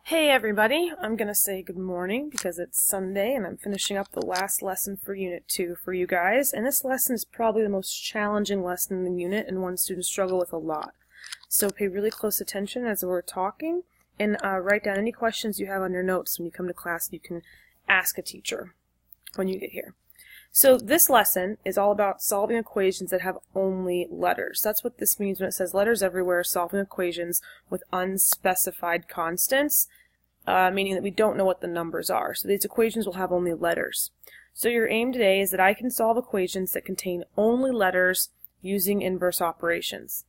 Hey everybody, I'm going to say good morning because it's Sunday and I'm finishing up the last lesson for Unit 2 for you guys, and this lesson is probably the most challenging lesson in the unit and one students struggle with a lot. So pay really close attention as we're talking and write down any questions you have on your notes when you come to class. You can ask a teacher when you get here. So this lesson is all about solving equations that have only letters. That's what this means when it says letters everywhere, solving equations with unspecified constants, meaning that we don't know what the numbers are. So these equations will have only letters. So your aim today is that I can solve equations that contain only letters using inverse operations.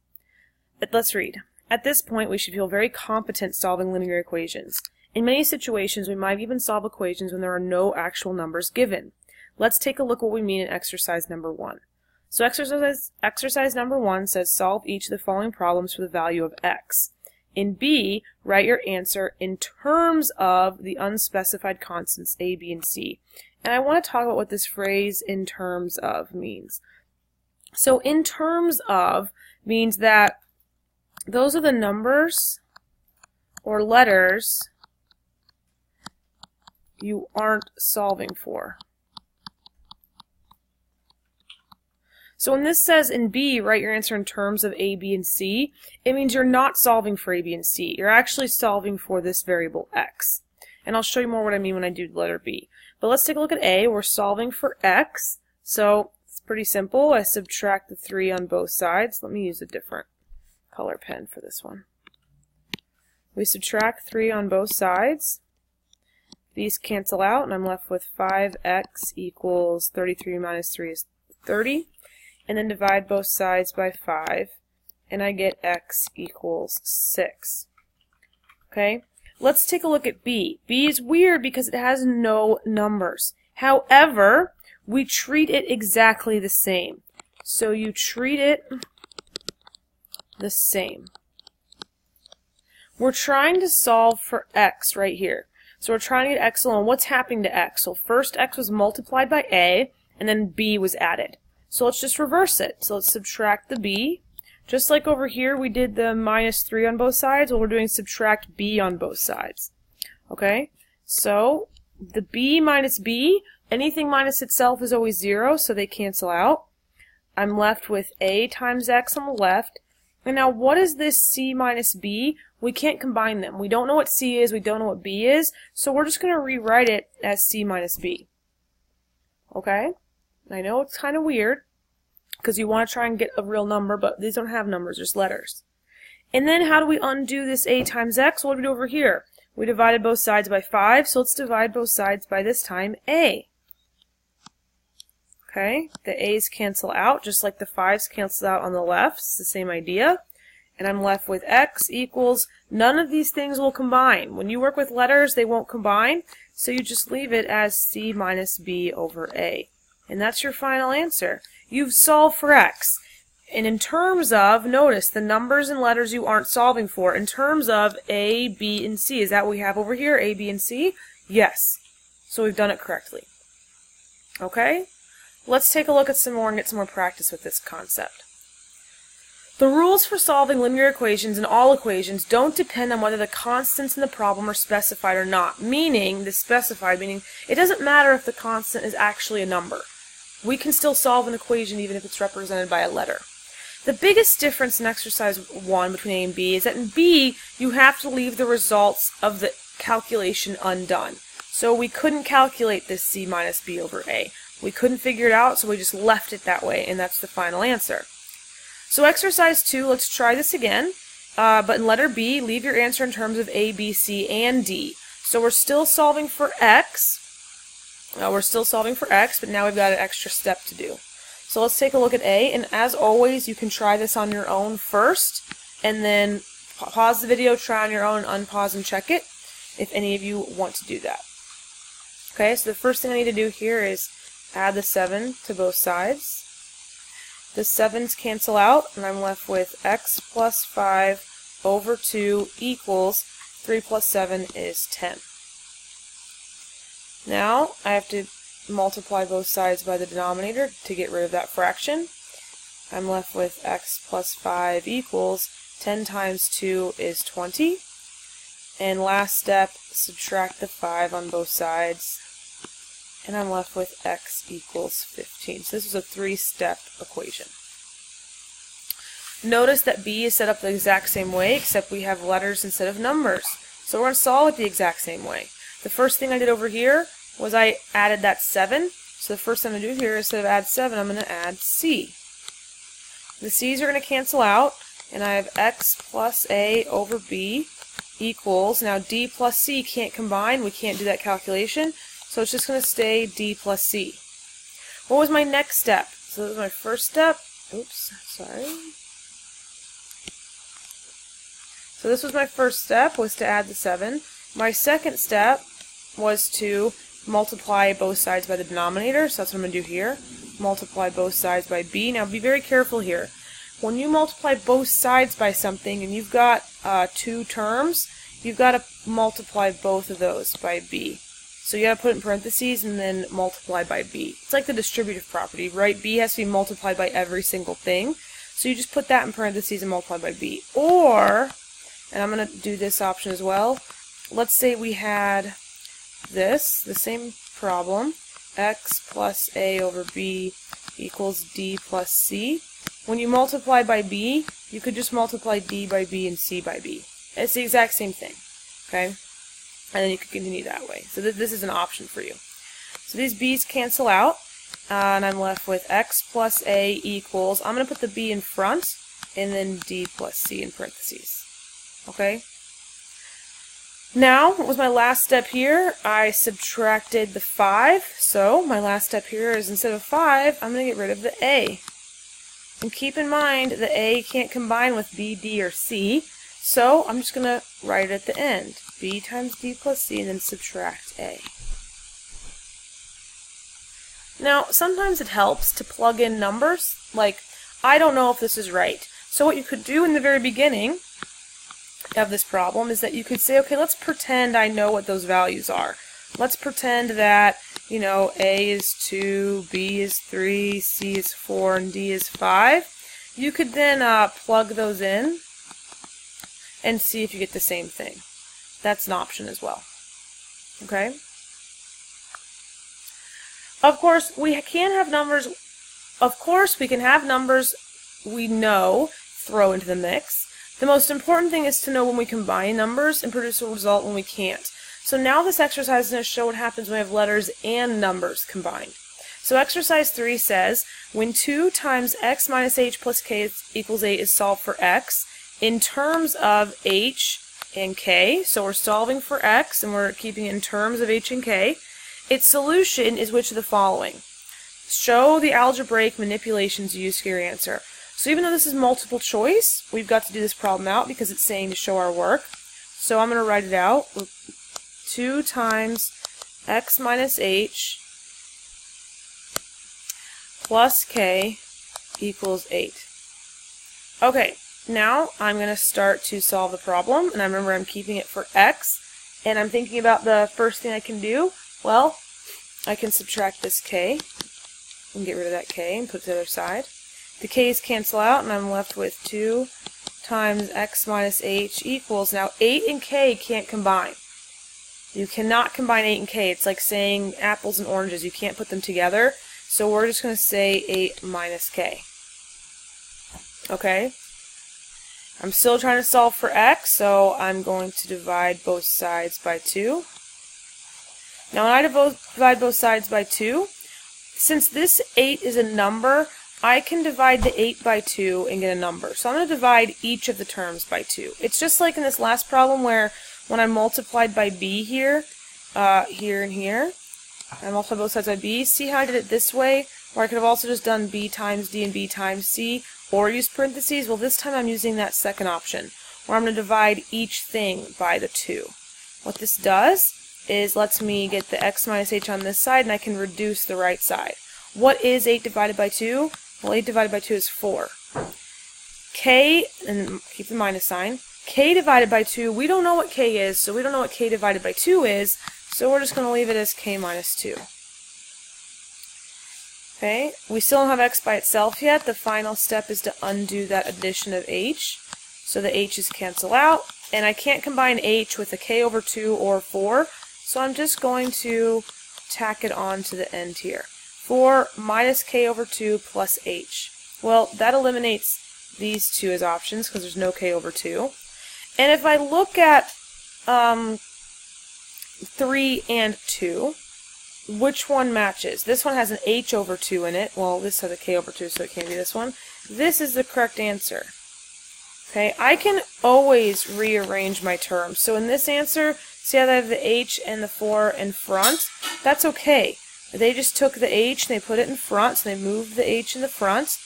But let's read. At this point, we should feel very competent solving linear equations. In many situations, we might even solve equations when there are no actual numbers given. Let's take a look at what we mean in exercise number 1. So exercise number 1 says solve each of the following problems for the value of x. In B, write your answer in terms of the unspecified constants a, b, and c. And I want to talk about what this phrase in terms of means. So in terms of means that those are the numbers or letters you aren't solving for. So when this says in B, write your answer in terms of a, b, and c, it means you're not solving for a, b, and c. You're actually solving for this variable x. And I'll show you more what I mean when I do the letter B. But let's take a look at A. We're solving for x. So it's pretty simple. I subtract the 3 on both sides. Let me use a different color pen for this one. We subtract 3 on both sides. These cancel out, and I'm left with 5x equals 33 minus 3 is 30. And then divide both sides by 5, and I get x equals 6. Okay, let's take a look at B. B is weird because it has no numbers. However, we treat it exactly the same. So you treat it the same. We're trying to solve for x right here. So we're trying to get x alone. What's happening to x? So first x was multiplied by a, and then b was added. So let's just reverse it. So let's subtract the b. Just like over here we did the minus 3 on both sides, well, we're doing subtract b on both sides. Okay? So the b minus b, anything minus itself is always 0, so they cancel out. I'm left with a times x on the left. And now what is this c minus b? We can't combine them. We don't know what c is, we don't know what b is, so we're just going to rewrite it as c minus b. Okay? I know it's kind of weird because you want to try and get a real number, but these don't have numbers, just letters. And then how do we undo this a times x? What do we do over here? We divided both sides by 5, so let's divide both sides by this time a. Okay, the a's cancel out just like the 5's cancel out on the left. It's the same idea. And I'm left with x equals, none of these things will combine. When you work with letters, they won't combine, so you just leave it as c minus b over a. And that's your final answer. You've solved for x. And in terms of, notice the numbers and letters you aren't solving for, in terms of a, b, and c. Is that what we have over here, a, b, and c? Yes. So we've done it correctly. Okay? Let's take a look at some more and get some more practice with this concept. The rules for solving linear equations and all equations don't depend on whether the constants in the problem are specified or not. Meaning it doesn't matter if the constant is actually a number. We can still solve an equation even if it's represented by a letter. The biggest difference in exercise 1 between A and B is that in B, you have to leave the results of the calculation undone. So we couldn't calculate this c minus b over a. We couldn't figure it out, so we just left it that way, and that's the final answer. So exercise 2, let's try this again. But in letter B, leave your answer in terms of a, b, c, and d. So we're still solving for x. But now we've got an extra step to do. So let's take a look at A, and as always, you can try this on your own first, and then pause the video, try on your own, unpause and check it, if any of you want to do that. Okay, so the first thing I need to do here is add the 7 to both sides. The 7's cancel out, and I'm left with x plus 5 over 2 equals 3 plus 7 is 10. Now, I have to multiply both sides by the denominator to get rid of that fraction. I'm left with x plus 5 equals 10 times 2 is 20. And last step, subtract the 5 on both sides. And I'm left with x equals 15. So this is a 3-step equation. Notice that b is set up the exact same way, except we have letters instead of numbers. So we're going to solve it the exact same way. The first thing I did over here was I added that 7. So the first thing I'm going to do here, instead of add 7, I'm going to add c. The c's are going to cancel out, and I have x plus a over b equals, now d plus c can't combine, we can't do that calculation, so it's just going to stay d plus c. What was my next step? So this was my first step. Oops, sorry. So this was my first step, was to add the 7. My second step was to multiply both sides by the denominator, so that's what I'm going to do here. Multiply both sides by b. Now be very careful here. When you multiply both sides by something and you've got 2 terms, you've got to multiply both of those by b. So you got to put it in parentheses and then multiply by b. It's like the distributive property, right? b has to be multiplied by every single thing. So you just put that in parentheses and multiply by b. Or, and I'm going to do this option as well, let's say we had this, the same problem, x plus a over b equals d plus c. When you multiply by b, you could just multiply d by b and c by b. It's the exact same thing, okay? And then you can continue that way. So this is an option for you. So these b's cancel out, and I'm left with x plus a equals, I'm going to put the b in front, and then d plus c in parentheses, okay? Now, what was my last step here? I subtracted the 5, so my last step here is instead of 5, I'm going to get rid of the a. And keep in mind the a can't combine with b, d, or c, so I'm just going to write it at the end. b times d plus c, and then subtract a. Now, sometimes it helps to plug in numbers, like, I don't know if this is right. So what you could do in the very beginning of this problem is that you could say, okay, let's pretend I know what those values are. Let's pretend that, you know, a is 2, b is 3, c is 4, and d is 5. You could then plug those in and see if you get the same thing. That's an option as well. Okay? Of course, we can have numbers. Of course, we can have numbers we know throw into the mix. The most important thing is to know when we combine numbers and produce a result when we can't. So now this exercise is going to show what happens when we have letters and numbers combined. So exercise 3 says, when 2 times x minus h plus k equals 8 is solved for x, in terms of h and k, so we're solving for x and we're keeping it in terms of h and k, its solution is which of the following? Show the algebraic manipulations used for your answer. So even though this is multiple choice, we've got to do this problem out because it's saying to show our work. So I'm going to write it out. 2 times x minus h plus k equals 8. Okay, now I'm going to start to solve the problem, and I remember I'm keeping it for x, and I'm thinking about the first thing I can do. Well, I can subtract this k and get rid of that k and put it to the other side. The k's cancel out, and I'm left with 2 times x minus h equals, now 8 and k can't combine. You cannot combine 8 and k. It's like saying apples and oranges. You can't put them together. So we're just going to say 8 minus k. Okay? I'm still trying to solve for x, so I'm going to divide both sides by 2. Now when I divide both sides by 2, since this 8 is a number, I can divide the 8 by 2 and get a number. So I'm going to divide each of the terms by 2. It's just like in this last problem where when I multiplied by b here, here and here, I multiplied both sides by b. See how I did it this way? Or I could have also just done b times d and b times c, or used parentheses. Well, this time I'm using that second option, where I'm going to divide each thing by the 2. What this does is lets me get the x minus h on this side, and I can reduce the right side. What is 8 divided by 2? Well, 8 divided by 2 is 4. K, and keep the minus sign, k divided by 2, we don't know what k is, so we don't know what k divided by 2 is, so we're just going to leave it as k minus 2. Okay, we still don't have x by itself yet. The final step is to undo that addition of h. So the h's cancel out, and I can't combine h with a k over 2 or 4, so I'm just going to tack it on to the end here. 4 minus k over 2 plus h. Well, that eliminates these two as options because there's no k over 2. And if I look at 3 and 2, which one matches? This one has an h over 2 in it. Well, this has a k over 2, so it can't be this one. This is the correct answer. Okay, I can always rearrange my terms. So in this answer, see how I have the h and the 4 in front? That's okay. They just took the h and they put it in front, so they moved the h in the front,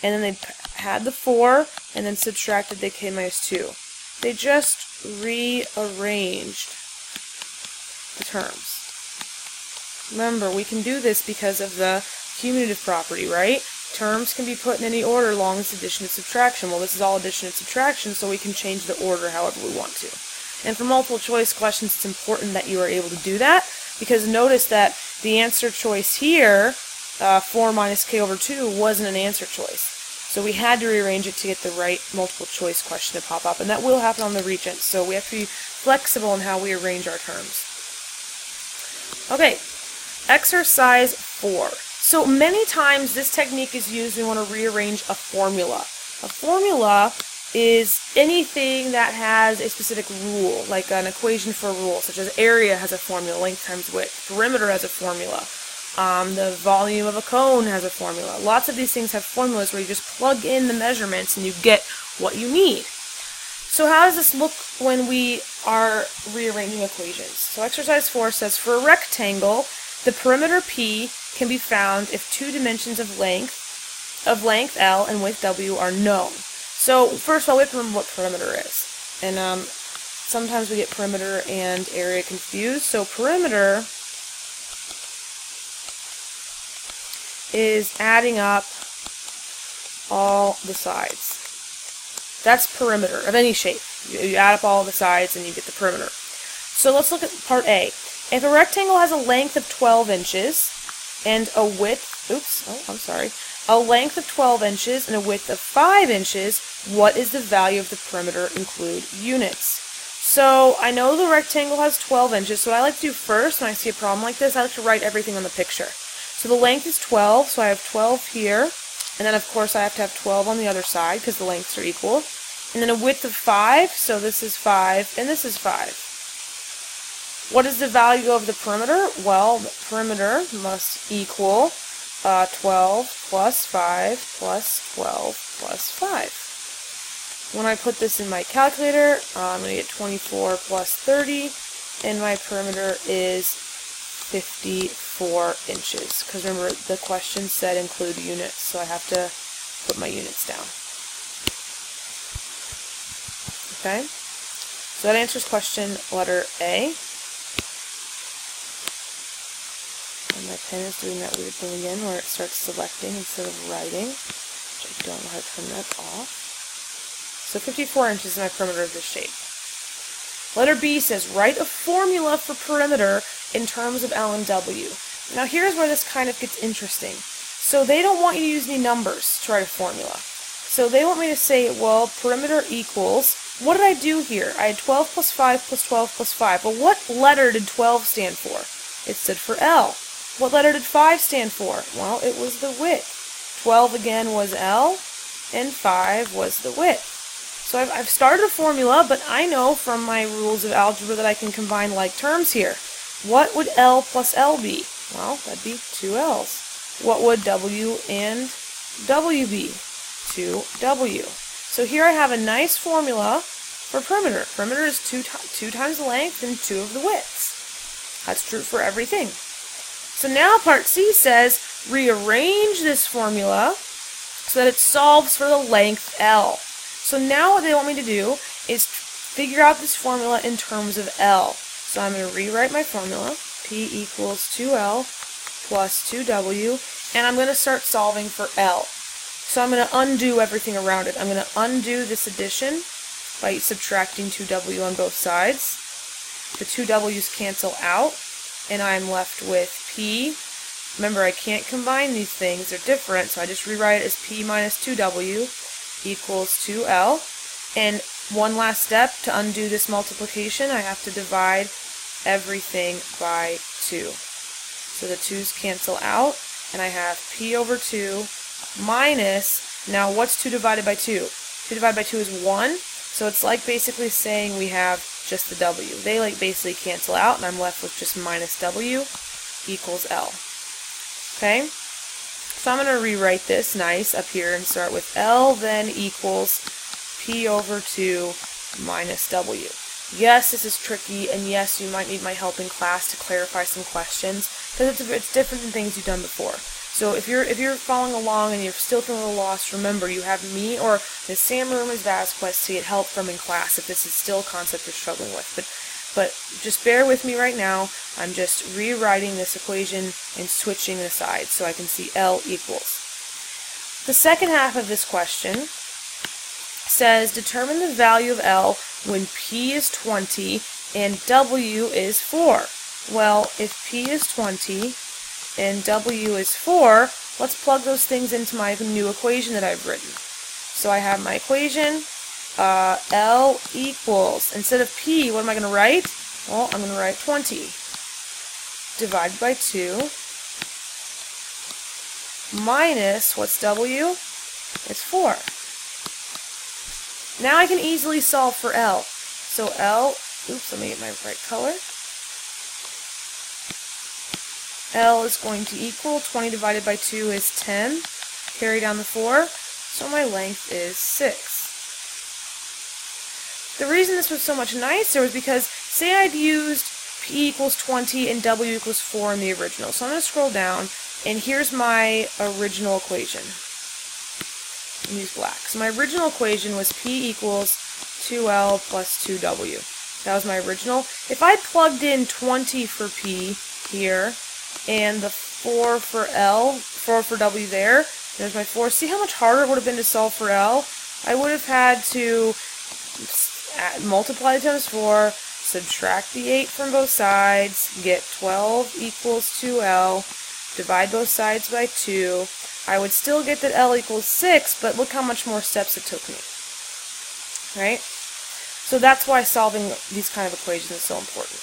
and then they had the 4, and then subtracted the k minus 2. They just rearranged the terms. Remember, we can do this because of the cumulative property, right? Terms can be put in any order as long as addition and subtraction. Well, this is all addition and subtraction, so we can change the order however we want to. And for multiple choice questions, it's important that you are able to do that, because notice that the answer choice here, 4 minus k over 2, wasn't an answer choice. So we had to rearrange it to get the right multiple choice question to pop up, and that will happen on the Regents, so we have to be flexible in how we arrange our terms. Okay, exercise 4. So many times this technique is used when we want to rearrange a formula. A formula is anything that has a specific rule, like an equation for a rule, such as area has a formula, length times width, perimeter has a formula, the volume of a cone has a formula. Lots of these things have formulas where you just plug in the measurements and you get what you need. So how does this look when we are rearranging equations? So exercise 4 says, for a rectangle, the perimeter P can be found if two dimensions of length L and width W are known. So first of all, we have to remember what perimeter is. And sometimes we get perimeter and area confused. So perimeter is adding up all the sides. That's perimeter of any shape. You add up all the sides and you get the perimeter. So let's look at part A. If a rectangle has a length of 12 inches and a width, a length of 12 inches and a width of 5 inches, what is the value of the perimeter? Include units. So I know the rectangle has 12 inches, so what I like to do first when I see a problem like this, I like to write everything on the picture. So the length is 12, so I have 12 here, and then of course I have to have 12 on the other side because the lengths are equal. And then a width of 5, so this is 5 and this is 5. What is the value of the perimeter? Well, the perimeter must equal 12 plus 5 plus 12 plus 5. When I put this in my calculator, I'm going to get 24 plus 30, and my perimeter is 54 inches. Because remember, the question said include units, so I have to put my units down. Okay? So that answers question letter A. And my pen is doing that weird thing again where it starts selecting instead of writing, which I don't know how to turn that off. So 54 inches is my perimeter of this shape. Letter B says, write a formula for perimeter in terms of L and W. Now here's where this kind of gets interesting. So they don't want you to use any numbers to write a formula. So they want me to say, well, perimeter equals, what did I do here? I had 12 plus 5 plus 12 plus 5. Well, what letter did 12 stand for? It stood for L. What letter did 5 stand for? Well, it was the width. 12 again was L, and 5 was the width. So I've started a formula, but I know from my rules of algebra that I can combine like terms here. What would L plus L be? Well, that'd be 2 L's. What would W and W be? 2W. So here I have a nice formula for perimeter. Perimeter is 2 times the length and 2 of the widths. That's true for everything. So now part C says, rearrange this formula so that it solves for the length L. So now what they want me to do is figure out this formula in terms of L. So I'm going to rewrite my formula. P equals 2L plus 2W, and I'm going to start solving for L. So I'm going to undo everything around it. I'm going to undo this addition by subtracting 2W on both sides. The 2W's cancel out, and I'm left with P. Remember, I can't combine these things. They're different, so I just rewrite it as P minus 2W equals 2L. And one last step to undo this multiplication. I have to divide everything by 2. So the 2's cancel out, and I have p over 2 minus, now what's 2 divided by 2? 2 divided by 2 is 1, so it's like basically saying we have just the w. They like basically cancel out, and I'm left with just minus w equals L. Okay? So I'm going to rewrite this nice up here and start with L then equals p over 2 minus w. Yes, this is tricky, and yes, you might need my help in class to clarify some questions, because it's different than things you've done before. So if you're following along and you're still feeling a little lost, remember you have me or Ms. Sam or Ms. Vasquez to get help from in class if this is still a concept you're struggling with. But just bear with me right now. I'm just rewriting this equation and switching the sides so I can see L equals. The second half of this question says determine the value of L when P is 20 and W is 4. Well, if P is 20 and W is 4, let's plug those things into my new equation that I've written. So I have my equation, L equals, instead of P, what am I going to write? Well, I'm going to write 20 divided by 2 minus, what's W? It's 4. Now I can easily solve for L. So L, oops, let me get my right color. L is going to equal 20 divided by 2 is 10. Carry down the 4, so my length is 6. The reason this was so much nicer was because, say I'd used P equals 20 and W equals 4 in the original. So I'm going to scroll down, and here's my original equation. Use black. So my original equation was P equals 2L plus 2W. That was my original. If I plugged in 20 for P here, and the 4 for L, 4 for W there, there's my 4. See how much harder it would have been to solve for L? I would have had to multiply the times 4, subtract the 8 from both sides, get 12 equals 2L, divide both sides by 2. I would still get that L equals 6, but look how much more steps it took me. Right? So that's why solving these kind of equations is so important.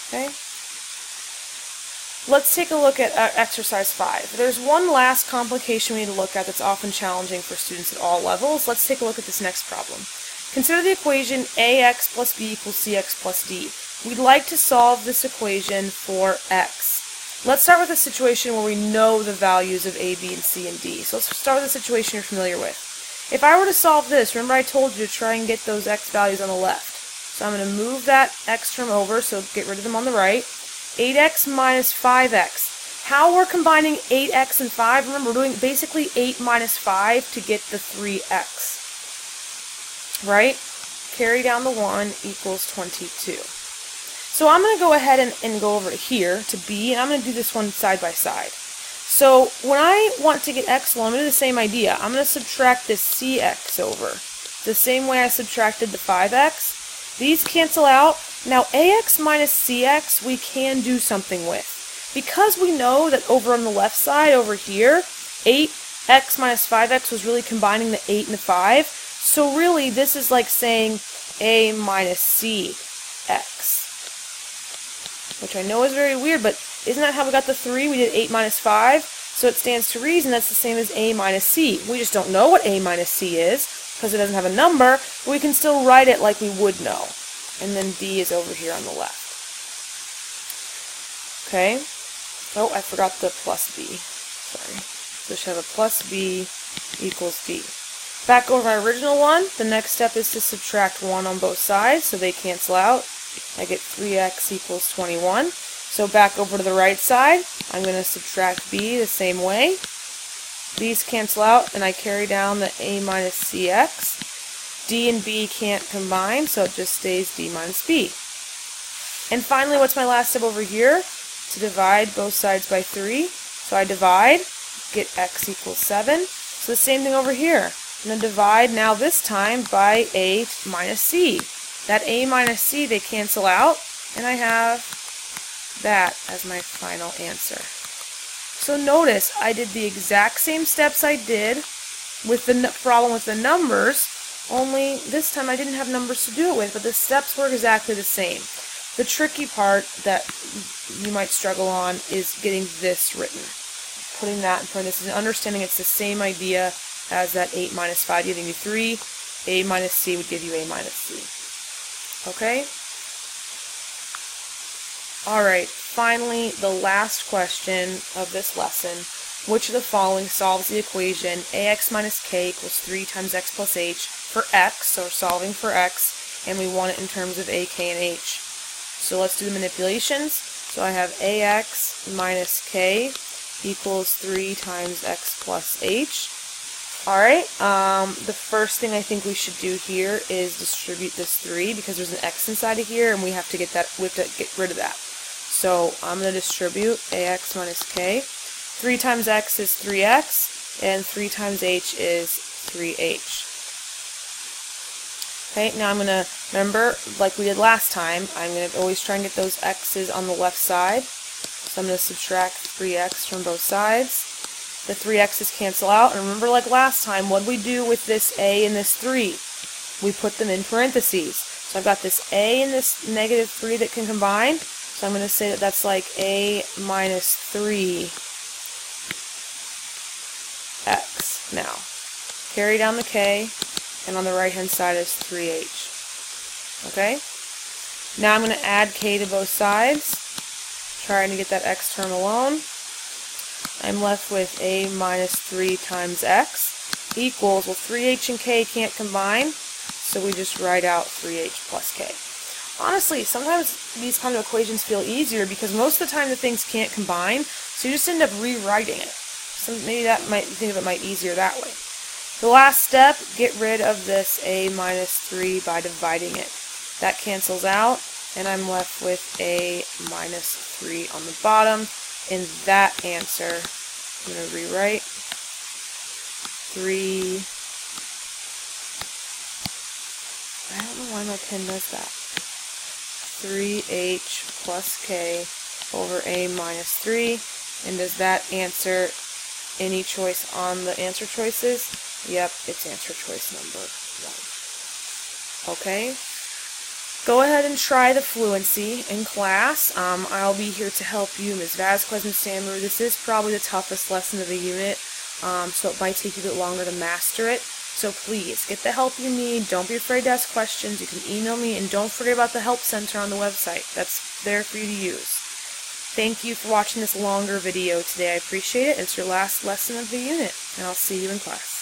Okay? Let's take a look at exercise 5. There's one last complication we need to look at that's often challenging for students at all levels. Let's take a look at this next problem. Consider the equation ax plus b equals cx plus d. We'd like to solve this equation for x. Let's start with a situation where we know the values of a, b, and c, and d. So let's start with a situation you're familiar with. If I were to solve this, remember I told you to try and get those x values on the left. So I'm going to move that x term over, so get rid of them on the right. 8x minus 5x. How we're combining 8x and 5? Remember, we're doing basically 8 minus 5 to get the 3x. Right? Carry down the 1 equals 22. So I'm going to go ahead and go over here to b, and I'm going to do this one side by side. So when I want to get x, well, I'm going to do the same idea. I'm going to subtract this cx over. The same way I subtracted the 5x. These cancel out. Now ax minus cx we can do something with. Because we know that over on the left side, over here, 8x minus 5x was really combining the 8 and the 5. So really, this is like saying a minus cx. Which I know is very weird, but isn't that how we got the 3? We did 8 minus 5. So it stands to reason that's the same as a minus c. We just don't know what a minus c is, because it doesn't have a number, but we can still write it like we would know. And then d is over here on the left. Okay. Oh, I forgot the plus b. Sorry. So we should have a plus b equals d. Back over my original one, the next step is to subtract 1 on both sides, so they cancel out. I get 3x equals 21. So back over to the right side, I'm going to subtract b the same way. These cancel out, and I carry down the a minus cx. D and b can't combine, so it just stays d minus b. And finally, what's my last step over here? To divide both sides by 3. So I divide, get x equals 7. So the same thing over here. I'm going to divide now this time by a minus c. That a minus c, they cancel out, and I have that as my final answer. So notice, I did the exact same steps I did with the problem with the numbers, only this time I didn't have numbers to do it with, but the steps were exactly the same. The tricky part that you might struggle on is getting this written. Putting that in parentheses and understanding it's the same idea as that 8 minus 5 giving you 3. A minus C would give you A minus C. Okay? Alright, finally, the last question of this lesson. Which of the following solves the equation ax minus k equals 3 times x plus h for x, so we're solving for x, and we want it in terms of a, k, and h. So let's do the manipulations. So I have ax minus k equals 3 times x plus h. Alright, the first thing I think we should do here is distribute this 3 because there's an x inside of here and we have to get rid of that. So I'm going to distribute ax minus k. 3 times x is 3x, and 3 times h is 3h. Okay, now I'm going to, remember, like we did last time, I'm going to always try and get those x's on the left side. So I'm going to subtract 3x from both sides. The 3x's cancel out, and remember like last time, what did we do with this a and this 3? We put them in parentheses. So I've got this a and this negative 3 that can combine, so I'm going to say that that's like a minus 3 x. Now, carry down the k, and on the right hand side is 3h. Okay? Now I'm going to add k to both sides, trying to get that x term alone. I'm left with a minus 3 times x equals, well 3h and k can't combine, so we just write out 3h plus k. Honestly, sometimes these kind of equations feel easier because most of the time the things can't combine, so you just end up rewriting it. So maybe that might, you think of it might easier that way. The last step, get rid of this a minus 3 by dividing it. That cancels out, and I'm left with a minus 3 on the bottom. In that answer, I'm going to rewrite 3. I don't know why my pen does that. 3h plus k over a minus 3. And does that answer any choice on the answer choices? Yep, it's answer choice number 1. Okay? Go ahead and try the fluency in class. I'll be here to help you, Ms. Vasquez and Samu. This is probably the toughest lesson of the unit, so it might take you a bit longer to master it. So please, get the help you need. Don't be afraid to ask questions. You can email me, and don't forget about the Help Center on the website. That's there for you to use. Thank you for watching this longer video today. I appreciate it. It's your last lesson of the unit, and I'll see you in class.